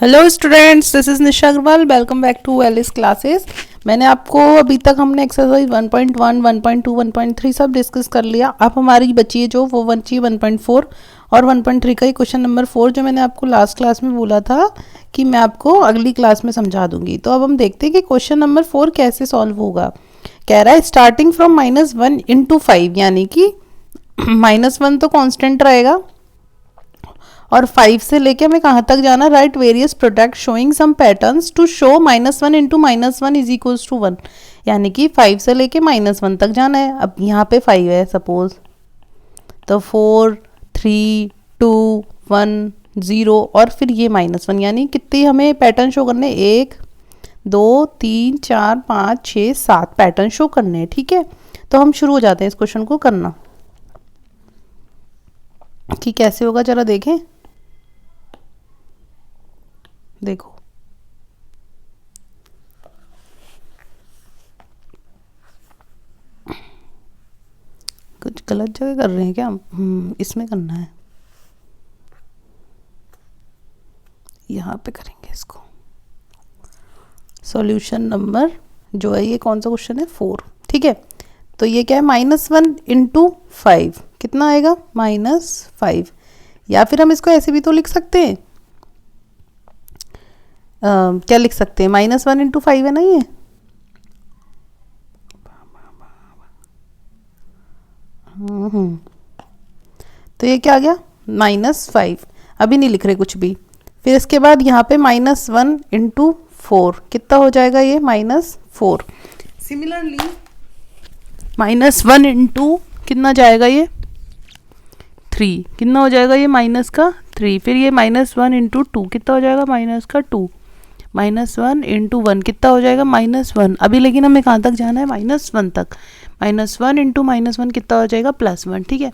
Hello students, this is Nisha Agrawal. Welcome back to Alice classes. मैंने आपको अभी तक हमने एक्सरसाइज 1.1, 1.2, 1.3 सब डिस्कस कर लिया। अब हमारी बची है जो वो बची 1.4 और 1.3 का ही क्वेश्चन नंबर 4 जो मैंने आपको लास्ट क्लास में बोला था कि मैं आपको अगली क्लास में समझा दूंगी। तो अब हम देखते हैं कि क्वेश्चन नंबर 4 कैसे सॉल्व होगा। कह रहा है स्टार्टिंग फ्रॉम -1 into 5, यानी कि -1 तो कांस्टेंट रहेगा और 5 से लेके हमें कहाँ तक जाना, right various product showing some patterns to show -1 into -1 is equals to 1, यानी कि 5 से लेके -1 तक जाना है। अब यहाँ पे 5 है सपोज, तो 4 3 2 1 0 और फिर ये -1, यानी कितनी हमें पैटर्न शो करने, 1 2 3 4 5 6 7 पैटर्न शो करने हैं। ठीक है, तो हम शुरू हो जाते हैं इस क्वेश्चन को करना कि कैसे होगा, जरा देखें। देखो कुछ गलत जगह कर रहे हैं क्या हम? इसमें करना है, यहाँ पे करेंगे इसको। सॉल्यूशन नंबर जो है ये कौन सा क्वेश्चन है, 4। ठीक है, तो ये क्या है, -1 into 5 कितना आएगा, -5। या फिर हम इसको ऐसे भी तो लिख सकते हैं, क्या लिख सकते हैं, -1 into 5 है ना ये। तो ये क्या आ गया, -5। अभी नहीं लिख रहे कुछ भी। फिर इसके बाद यहाँ पे -1 into 4 कितना हो जाएगा, ये -4। सिमिलरली -1 into कितना जाएगा, ये 3 कितना हो जाएगा, ये -3। फिर ये -1 into 2 कितना हो जाएगा, -2। -1 into 1 कितना हो जाएगा, -1। अभी लेकिन हमें कहाँ तक जाना है, -1 तक। -1 into -1 कितना हो जाएगा, +1। ठीक है,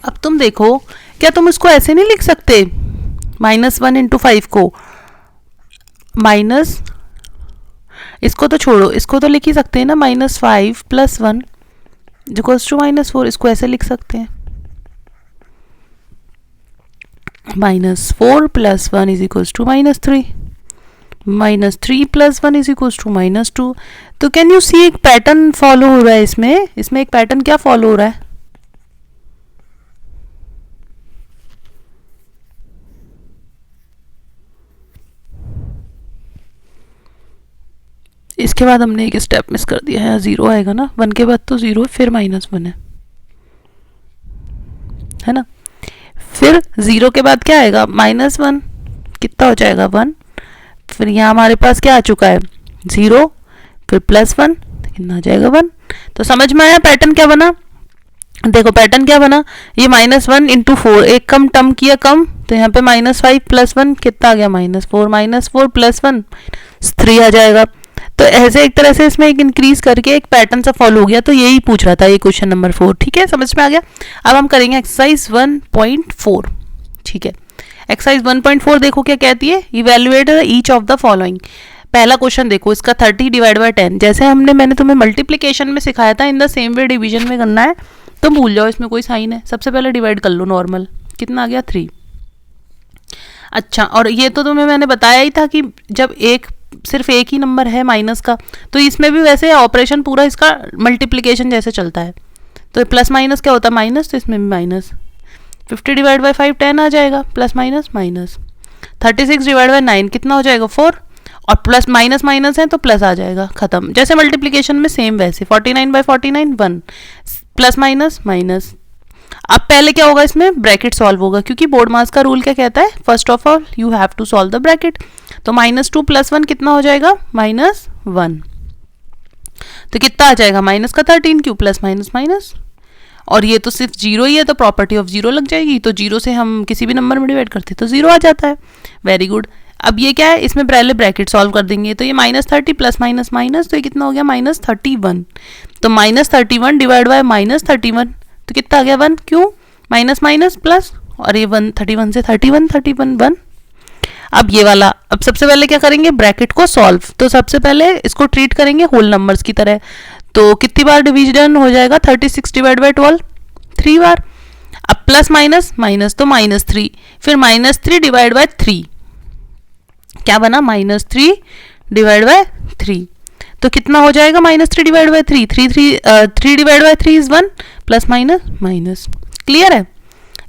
अब तुम देखो, क्या तुम इसको ऐसे नहीं लिख सकते, -1 into 5 को माइनस, इसको तो छोड़ो, इसको तो लिख ही सकते हैं ना, -5 + 1 इक्वल्स टू -4। इसको ऐसे लिख सकते हैं, -4 + 1 is equals to -3, -3 + 1 is equals to -2। तो कैन यू सी एक पैटर्न फॉलो हो रहा है इसमें एक पैटर्न क्या फॉलो हो रहा है, इसके बाद हमने एक स्टेप मिस कर दिया है, 0 आएगा ना, 1 के बाद तो 0 फिर -1 है ना। फिर 0 के बाद क्या आएगा, -1 कितना हो जाएगा, 1। फिर यहाँ हमारे पास क्या आ चुका है, 0, फिर +1 कितना आ जाएगा, 1। तो समझ में आया पैटर्न क्या बना। देखो पैटर्न क्या बना, ये -1 into 4, एक कम टर्म किया कम, तो यहाँ पे -5 + 1 कितना आ गया, -4। -4 + 1 3 आ जाएगा। तो ऐसे एक तरह से इसमें एक इंक्रीज करके एक पैटर्न सा फॉलो हो गया। तो यही पूछ रहा था ये क्वेश्चन नंबर 4। ठीक है, समझ में आ गया। अब हम करेंगे एक्सरसाइज 1.4। ठीक है, एक्सरसाइज 1.4 देखो क्या कहती है, evaluate each of the following. पहला क्वेश्चन देखो, इसका 30 / 10, जैसे मैंने तुम्हें मल्टीप्लीकेशन में सिखाया था, in the same way division में करना है। तो भूल जाओ इसमें कोई साइन है, सबसे पहले डिवाइड कर लो नॉर्मल, कितना आ गया, 3। अच्छा, और ये तो तुम्हें मैंने बताया ही था कि जब सिर्फ एक ही नंबर है माइनस का, तो इसमें भी वैसे ऑपरेशन पूरा इसका मल्टीप्लिकेशन जैसे चलता है। तो प्लस माइनस क्या होता है, माइनस, तो इसमें भी माइनस। 50 / 5 10 आ जाएगा, प्लस माइनस माइनस। 36 / 9 कितना हो जाएगा, 4, और प्लस माइनस माइनस है तो प्लस आ जाएगा, खत्म। जैसे मल्टीप्लिकेशन में सेम वैसे। 49 / 49 1, प्लस माइनस माइनस। अब पहले क्या होगा, इसमें ब्रैकेट सॉल्व होगा, क्योंकि बोर्ड मास का रूल क्या कहता है, first of all you have to solve the bracket. तो -2 + 1 कितना हो जाएगा, -1। तो कितना आ जाएगा, माइनस का 13, क्यों, प्लस माइनस माइनस। और ये तो सिर्फ 0 ही है, तो प्रॉपर्टी ऑफ 0 लग जाएगी। तो 0 से हम किसी भी नंबर में डिवाइड करते तो 0 आ जाता है। Very good. अब ये क्या है, इसमें पहले ब्रैकेट सॉल्व कर देंगे। तो ये -30 प्लस माइनस माइनस, तो ये कितना हो गया, -31। तो -31 / -31, तो कितना आ गया, 1, क्यों, माइनस माइनस प्लस, और ये 1 31 से 31 1। अब ये वाला, अब सबसे पहले क्या करेंगे, ब्रैकेट को सॉल्व। तो सबसे पहले इसको ट्रीट करेंगे होल नंबर्स की तरह। तो कितनी बार डिवीजन हो जाएगा, 36 / 12 3 बार। अब प्लस माइनस माइनस, तो -3, फिर -3 / 3, क्या बना, -3 डिवाइड बाय 3। तो कितना हो जाएगा -3 divide by 3, 3 divide by 3 is 1, plus minus minus. Clear है।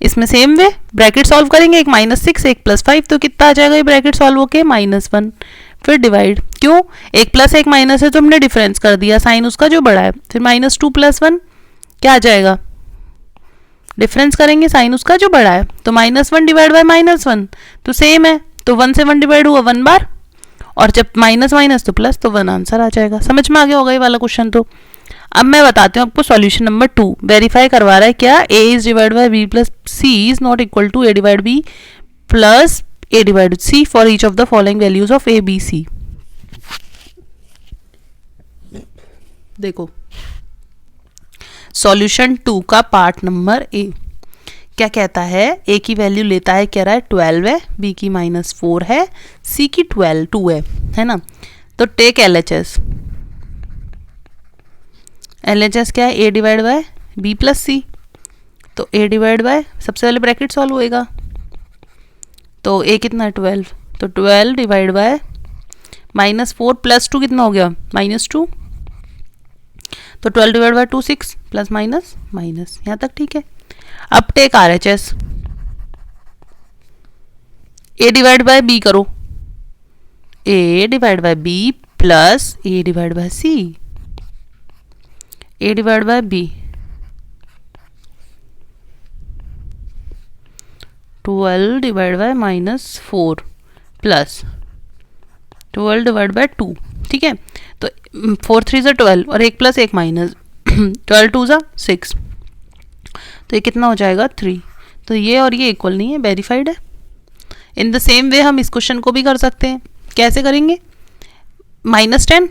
इसमें सेम वे ब्रैकेट सॉल्व करेंगे, एक -6 एक +5, तो कितना आ जाएगा ये ब्रैकेट सॉल्व होके -1। फिर डिवाइड, क्यों, एक प्लस एक माइनस है तो हमने डिफरेंस कर दिया, साइन उसका जो बड़ा है। फिर -2 + 1 क्या आ जाएगा, डिफरेंस करेंगे साइन उसका जो बड़ा है, तो -1 डिवाइड बाय -1 तो सेम है, तो 1 से 1 डिवाइड हुआ 1 बार, और जब माइनस माइनस तो प्लस, तो 1 आंसर आ जाएगा। समझ में आ गया होगा ये वाला क्वेश्चन। तो अब मैं बताती हूँ आपको सॉल्यूशन नंबर 2। वेरीफाई करवा रहा है क्या, a is divide by b plus c is not equal to a divide b plus a divide c for each of the following values of a b c। देखो solution 2 का part number A क्या कहता है, a की value लेता है, कह रहा है 12 है, b की -4 है, c की 2 है ना। तो टेक LHS, LHS क्या है, a divide by b plus c। तो a डिवाइड बाय, सबसे पहले ब्रैकेट सॉल्व होएगा, तो a कितना है 12, तो 12 डिवाइड बाय -4 + 2 कितना हो गया -2, तो 12 divide by 2 6 plus minus minus, यहाँ तक ठीक है। अब take RHS, a divide by b करो, a divide by b plus a divide by c, a divide by b 12 divide by -4 plus 12 divide by 2, ठीक है। तो 4 3 = 12 और 1 + 1 माइनस 12 2 = 6, तो ये कितना हो जाएगा 3। तो ये और ये इक्वल नहीं है, वेरीफाइड है। इन द सेम वे हम इस क्वेश्चन को भी कर सकते हैं। कैसे करेंगे, -10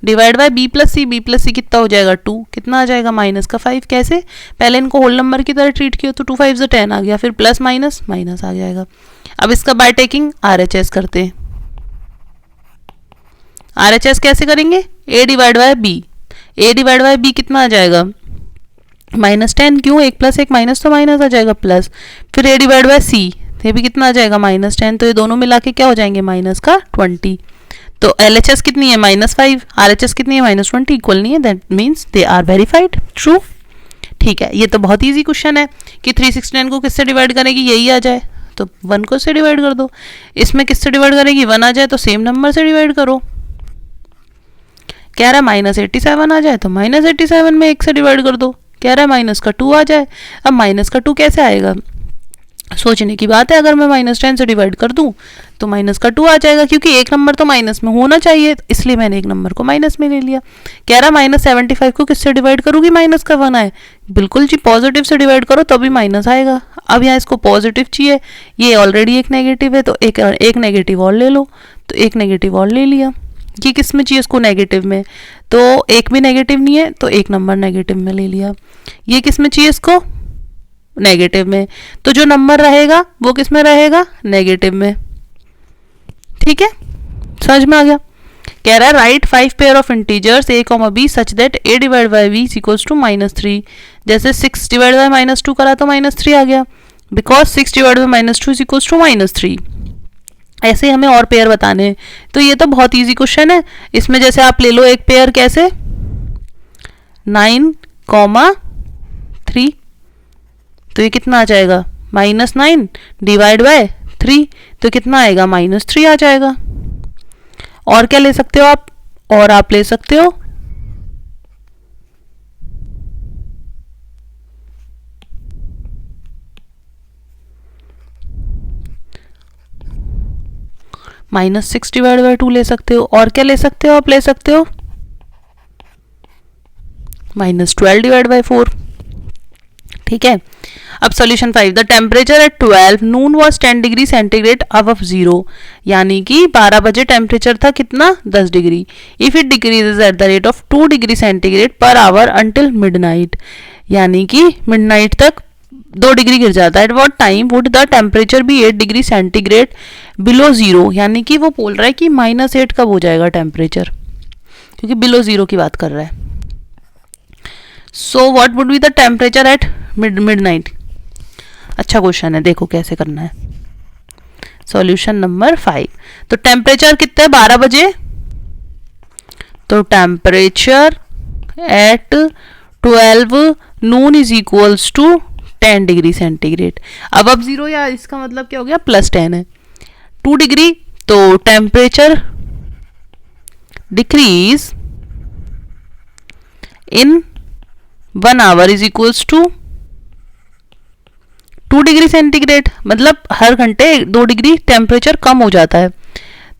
divide by b plus c कितना हो जाएगा 2, कितना आ जाएगा -5। कैसे, पहले इनको होल नंबर की तरह ट्रीट किया तो 2 5 = 10 आ गया, फिर प्लस माइनस माइनस आ जाएगा। अब इसका बाय टेकिंग RHS करते हैं। RHS कैसे करेंगे, a divide by b, a divide by b कितना आ जाएगा -10, क्यों, 1 + 1 माइनस तो माइनस आ जाएगा प्लस, फिर a डिवाइड बाय c, ये भी कितना आ जाएगा -10, तो ये दोनों मिला के क्या हो जाएंगे -20। तो LHS कितनी है -5, RHS कितनी है -20, इक्वल नहीं है, that means they are verified, true. ठीक है, ये तो बहुत ईजी क्वेश्चन है कि 369 को किससे डिवाइड करेगी, यही आ जाए तो 1 को से डिवाइड कर दो, इसमें किससे डिवाइड करेगी 1 आ जाए तो सेम नंबर से डिवाइड करो। कह रहा है -87 आ जाए तो -87 में 1 से डिवाइड कर दो, कह रहा है -2 आ जाए। अब -2 कैसे आएगा, सोचने की बात है। अगर मैं -10 से डिवाइड कर दूं तो -2 आ जाएगा, क्योंकि एक नंबर तो माइनस में होना चाहिए, इसलिए मैंने एक नंबर को माइनस में ले लिया। कह रहा -75 को किससे डिवाइड करूंगी, माइनस का 1 आए, बिल्कुल जी पॉजिटिव से डिवाइड करो तभी माइनस आएगा। अब यहाँ इसको पॉजिटिव चाहिए, ये ऑलरेडी एक नेगेटिव है तो एक नेगेटिव और ले लो, तो एक नेगेटिव और ले लिया। ये किस में चाहिए इसको, नेगेटिव में, तो एक भी नेगेटिव नहीं है तो एक नंबर नेगेटिव में ले लिया। ये किस में चाहिए इसको, नेगेटिव में, तो जो नंबर रहेगा वो किस में रहेगा, नेगेटिव में। ठीक है, समझ में आ गया। कह रहा है right 5 pair of integers a, b such that a divide by b equals to -3। जैसे 6 डिवाइड बाय -2 करा तो -3 आ गया, because 6 divide by -2 equals to -3। ऐसे हमें और पेयर बताने, तो ये तो बहुत इजी क्वेश्चन है। इसमें जैसे आप ले लो एक पेयर, कैसे 9, 3, तो ये कितना आ जाएगा -9 डिवाइड बाय 3, तो कितना आएगा -3 आ जाएगा। और क्या ले सकते हो आप, और आप ले सकते हो -6 डिवाइड बाय 2 ले सकते हो, और क्या ले सकते हो आप, ले सकते हो -12 डिवाइड बाय 4। ठीक है, अब solution 5, the temperature at 12 noon was 10 degree centigrade above 0, यानी कि 12 बजे टेम्परेचर था कितना 10 degree. If it decreases at the rate of 2 degree centigrade per hour until midnight, यानी कि मिडनाइट तक 2 डिग्री गिर जाता है। At what time would the temperature be 8 degree centigrade below 0, यानी कि वो बोल रहा है कि -8 कब हो जाएगा टेम्परेचर, क्योंकि बिलो 0 की बात कर रहा है। So what would be the temperature at midnight. अच्छा क्वेश्चन है, देखो कैसे करना है। Solution number 5। तो टेम्परेचर कितना है 12 बजे, तो temperature at 12 noon is equals to 10 degree centigrade. अब जीरो या इसका मतलब क्या हो गया +10 है, 2 डिग्री, तो temperature decrease in 1 hour is equals to 2 degree centigrade, मतलब हर घंटे 2 डिग्री टेम्परेचर कम हो जाता है।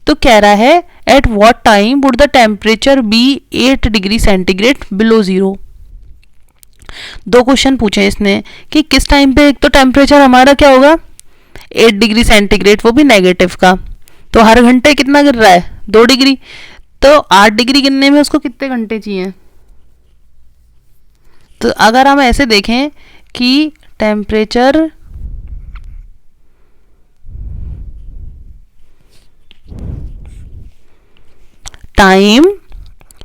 तो कह रहा है at what time would the temperature be 8 degree centigrade below zero. दो क्वेश्चन पूछे इसने कि किस टाइम पे एक तो टेम्परेचर हमारा क्या होगा 8 डिग्री सेंटीग्रेड, वो भी नेगेटिव का, तो हर घंटे कितना गिर रहा है 2 डिग्री, तो 8 डिग्री गिरने में उसको कितने घंटे चाहिए। तो अगर हम ऐसे देखें कि temperature time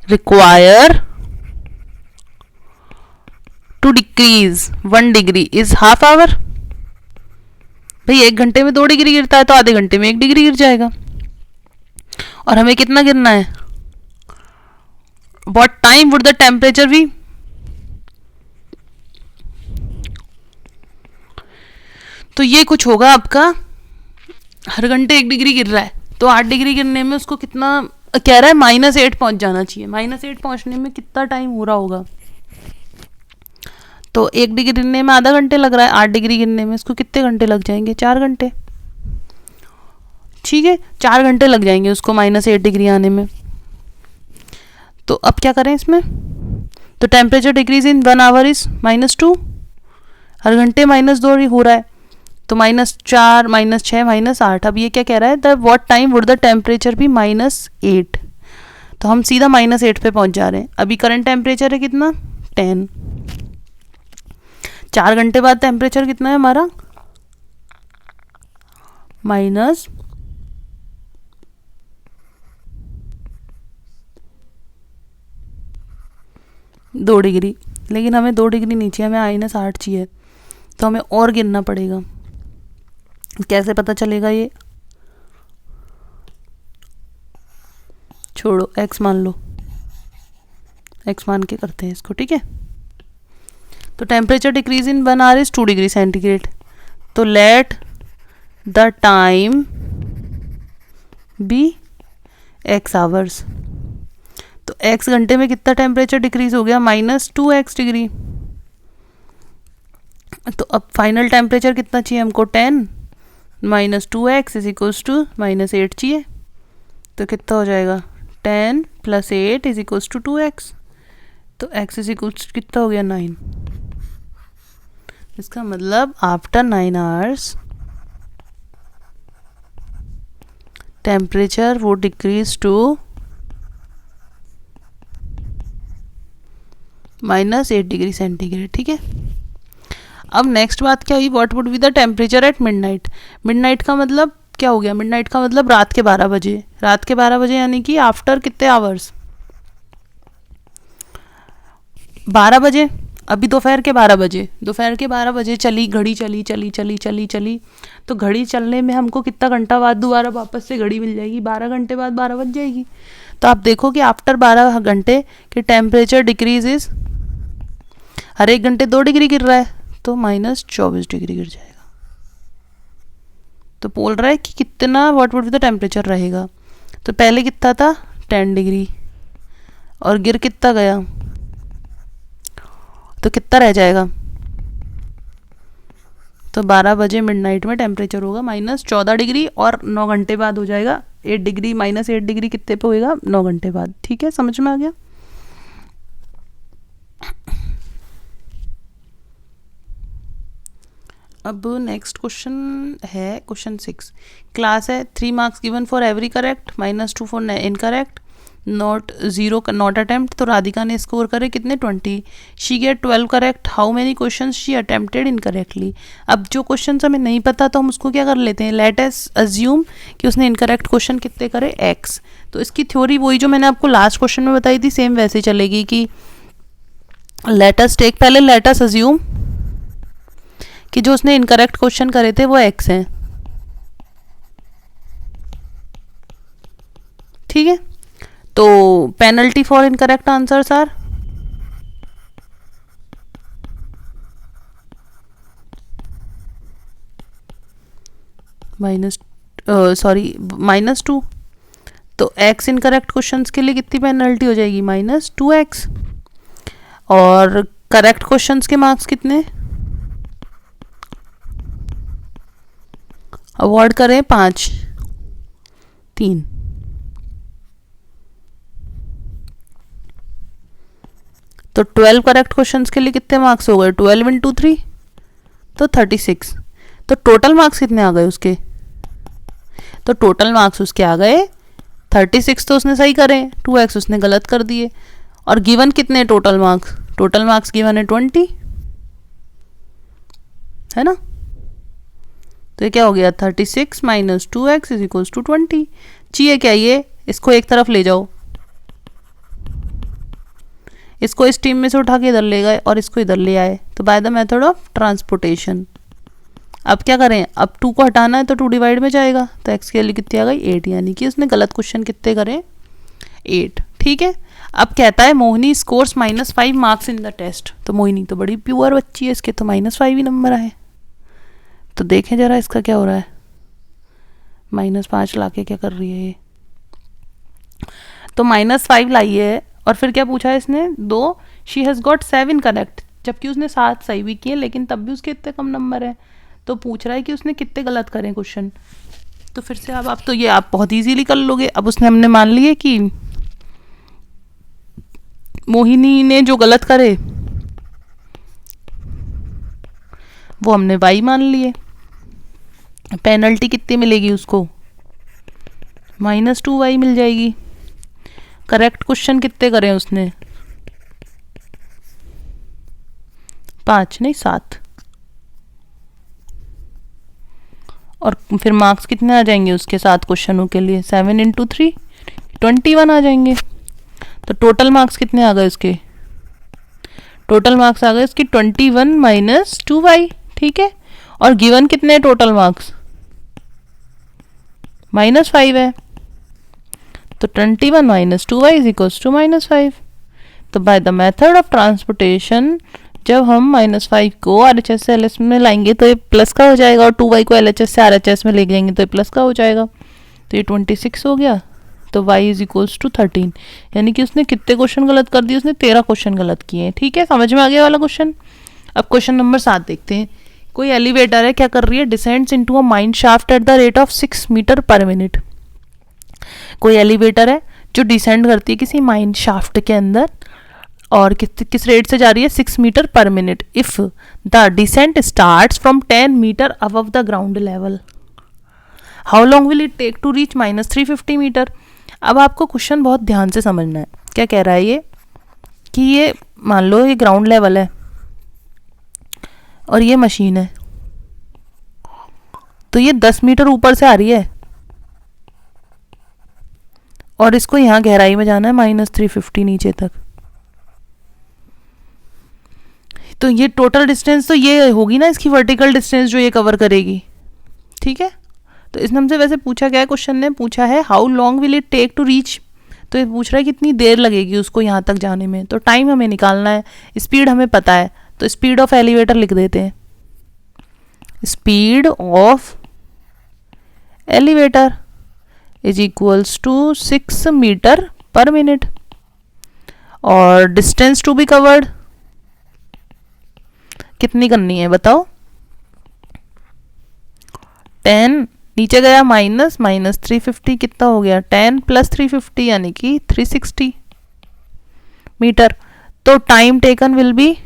require to decrease 1 degree is half hour. भाई 1 घंटे में 2 डिग्री गिरता है तो आधे घंटे में 1 डिग्री गिर जाएगा, और हमें कितना गिरना है, what time would the temperature be. तो ये कुछ होगा आपका, हर घंटे 1 डिग्री गिर रहा है, तो 8 डिग्री गिरने में उसको कितना कह रहा है -8 पहुंच जाना चाहिए। -8 पहुंचने में कितना टाइम हो रहा होगा, तो 1 डिग्री गिरने में आधा घंटे लग रहा है, 8 डिग्री गिरने में उसको कितने घंटे लग जाएंगे, 4 घंटे। ठीक है, 4 घंटे लग जाएंगे उसको -8 डिग्री आने में। तो अब क्या करें इसमें, तो temperature decrease in 1 hour is -2, हर घंटे -2 हो रहा है, तो -4 -6 -8। अब ये क्या कह रहा है, the what time would the temperature भी -8, तो हम सीधा -8 पे पहुंच जा रहे हैं। अभी करंट टेम्परेचर है कितना 10, 4 घंटे बाद टेम्परेचर कितना है हमारा -2 डिग्री, लेकिन हमें 2 डिग्री नीचे, हमें -8 चाहिए, तो हमें और गिरना पड़ेगा। कैसे पता चलेगा ये, छोड़ो x मान लो, x मान के करते हैं इसको, ठीक है। तो temperature decrease in 1 hour is 2 degree centigrade, तो let the time be x hours, तो x घंटे में कितना टेम्परेचर डिक्रीज हो गया -2x डिग्री। तो अब फाइनल टेम्परेचर कितना चाहिए हमको 10, -2x इज इक्वल्स टू -8 चाहिए, तो कितना हो जाएगा 10 + 8 इज इक्वल्स टू 2x, तो x इज इक्वल्स कितना हो गया 9। इसका मतलब आफ्टर 9 आवर्स टेम्परेचर वो डिक्रीज टू -8 डिग्री सेंटीग्रेड, ठीक है। अब नेक्स्ट बात क्या हुई, what would be the temperature at midnight. Midnight का मतलब क्या हो गया, मिडनाइट का मतलब रात के 12 बजे, रात के 12 बजे यानी कि आफ्टर कितने आवर्स 12 बजे। अभी दोपहर के 12 बजे, दोपहर के 12 बजे चली घड़ी, चली चली चली चली चली, तो घड़ी चलने में हमको कितना घंटा बाद दोबारा वापस से घड़ी मिल जाएगी, 12 घंटे बाद 12 बज जाएगी। तो आप देखो कि आफ्टर 12 घंटे के टेम्परेचर डिक्रीज इज, हर 1 घंटे 2 डिग्री गिर रहा है, तो -24 डिग्री गिर जाएगा। तो बोल रहा है कि कितना what would be the temperature रहेगा। तो पहले कितना था 10 डिग्री, और गिर कितना गया, तो कितना रह जाएगा, तो 12 बजे मिडनाइट में टेम्परेचर होगा -14 डिग्री, और 9 घंटे बाद हो जाएगा 8 डिग्री, -8 डिग्री कितने पे होएगा 9 घंटे बाद। ठीक है, समझ में आ गया। अब नेक्स्ट क्वेश्चन है क्वेश्चन 6। क्लास है 3 marks given for every correct, -2 for incorrect, not 0 not attempt. तो राधिका ने स्कोर करे कितने 20। She get 12 correct, how many question she attempted incorrectly. अब जो क्वेश्चन हमें नहीं पता तो हम उसको क्या कर लेते हैं, लेट अस अज्यूम कि उसने इनकरेक्ट क्वेश्चन कितने करे x। तो इसकी थ्योरी वही जो मैंने आपको लास्ट क्वेश्चन में बताई थी, सेम वैसे चलेगी कि लेट अस टेक, पहले लेट अस अज्यूम कि जो उसने इनकरेक्ट क्वेश्चन करे थे वो x हैं, ठीक है, तो penalty for incorrect answers are -2। तो x इनकरेक्ट क्वेश्चंस के लिए कितनी पेनल्टी हो जाएगी, -2x। और करेक्ट क्वेश्चंस के मार्क्स कितने अवॉर्ड करें, 5, 3। तो 12 करेक्ट क्वेश्चंस के लिए कितने मार्क्स हो गए, 12 × 3 तो 36। तो टोटल मार्क्स कितने आ गए उसके, तो टोटल मार्क्स उसके आ गए 36। तो उसने सही करे, 2x उसने गलत कर दिए। और गिवन कितने टोटल मार्क्स गिवन है 20, है ना। तो ये क्या हो गया, 36 - 2x = 20। चाहिए क्या ये, इसको एक तरफ ले जाओ, इसको इस टीम में से उठा के इधर ले गए और इसको इधर ले आए, तो by the method of transportation. अब क्या करें, अब 2 को हटाना है तो 2 डिवाइड में जाएगा, तो x की वैल्यू कितनी आ गई, 8। यानी कि उसने गलत क्वेश्चन कितने करे, 8। ठीक है, अब कहता है Mohini scores -5 marks in the test. तो मोहिनी तो बड़ी प्योर बच्ची है, इसके तो -5 ही नंबर आए। तो देखें जरा इसका क्या हो रहा है, -5 लाके क्या कर रही है ये, तो -5 लाई है। और फिर क्या पूछा है इसने, 2 शी हैज़ गॉट 7 करेक्ट, जबकि उसने 7 सही भी किए, लेकिन तब भी उसके इतने कम नंबर है। तो पूछ रहा है कि उसने कितने गलत करें क्वेश्चन। तो फिर से अब आप तो ये आप बहुत इजीली कर लोगे। अब उसने हमने मान लिए कि मोहिनी ने जो गलत करे वो हमने y मान लिए। पेनल्टी कितनी मिलेगी उसको, -2y मिल जाएगी। करेक्ट क्वेश्चन कितने करें उसने, 5 नहीं 7। और फिर मार्क्स कितने आ जाएंगे उसके 7 क्वेश्चनों के लिए, 7 × 3 21 आ जाएंगे। तो टोटल मार्क्स कितने आ गए उसके, टोटल मार्क्स आ गए उसकी 21 - 2y। ठीक है, और गिवन कितने टोटल मार्क्स, -5 है। तो 21 - 2y = -5। तो by the method of transportation जब हम -5 को RHS से LHS में लाएंगे तो ये प्लस का हो जाएगा, और 2y को LHS से RHS में ले जाएंगे तो ये प्लस का हो जाएगा। तो ये 26 हो गया। तो y = 13। यानी कि उसने कितने क्वेश्चन गलत कर दिए, उसने 13 क्वेश्चन गलत किए हैं। ठीक है, समझ में आ गया वाला क्वेश्चन। अब क्वेश्चन नंबर 7 देखते हैं। कोई एलिवेटर है, क्या कर रही है, descends into a mine shaft at the rate of 6 meter per minute. कोई एलिवेटर है जो डिसेंड करती है किसी माइन शाफ्ट के अंदर, और किस रेट से जा रही है, 6 meter per minute. If the descent starts from 10 meter above the ground level, how long will it take to reach -350 meter. अब आपको क्वेश्चन बहुत ध्यान से समझना है। क्या कह रहा है ये, कि ये मान लो ये ग्राउंड लेवल है और ये मशीन है, तो ये 10 मीटर ऊपर से आ रही है और इसको यहाँ गहराई में जाना है -350 नीचे तक। तो ये टोटल डिस्टेंस तो ये होगी ना इसकी वर्टिकल डिस्टेंस जो ये कवर करेगी। ठीक है, तो इसने हमसे वैसे पूछा क्या है, क्वेश्चन ने पूछा है how long will it take to reach. तो ये पूछ रहा है कितनी देर लगेगी उसको यहाँ तक जाने में। तो टाइम हमें निकालना है, स्पीड हमें पता है, तो स्पीड ऑफ एलिवेटर लिख देते हैं। Speed of elevator = 6 meter per minute. और डिस्टेंस टू बी कवर्ड कितनी करनी है बताओ, 10 नीचे गया -350 कितना हो गया, 10 + 350 यानी कि 360 मीटर। तो टाइम टेकन विल बी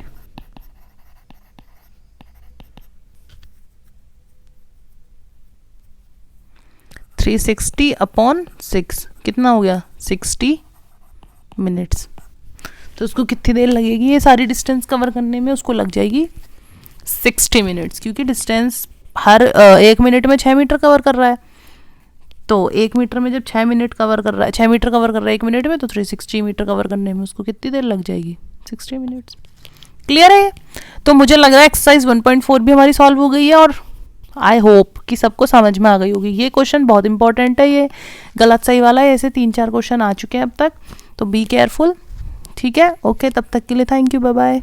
360/6 कितना हो गया, 60 मिनट्स। तो उसको कितनी देर लगेगी ये सारी डिस्टेंस कवर करने में, उसको लग जाएगी 60 मिनट्स, क्योंकि डिस्टेंस हर 1 मिनट में 6 मीटर कवर कर रहा है। तो 1 मीटर में जब 6 मीटर कवर कर रहा है 1 मिनट में, तो 360 मीटर कवर करने में उसको कितनी देर लग जाएगी, 60 मिनट्स। क्लियर है। तो मुझे लग रहा है एक्सरसाइज 1.4 भी हमारी सॉल्व हो गई है और आई होप कि सबको समझ में आ गई होगी। ये क्वेश्चन बहुत इंपॉर्टेंट है, ये गलत सही वाला है, ऐसे 3-4 क्वेश्चन आ चुके हैं अब तक, तो बी केयरफुल। ठीक है, ओके, तब तक के लिए थैंक यू, बाय बाय।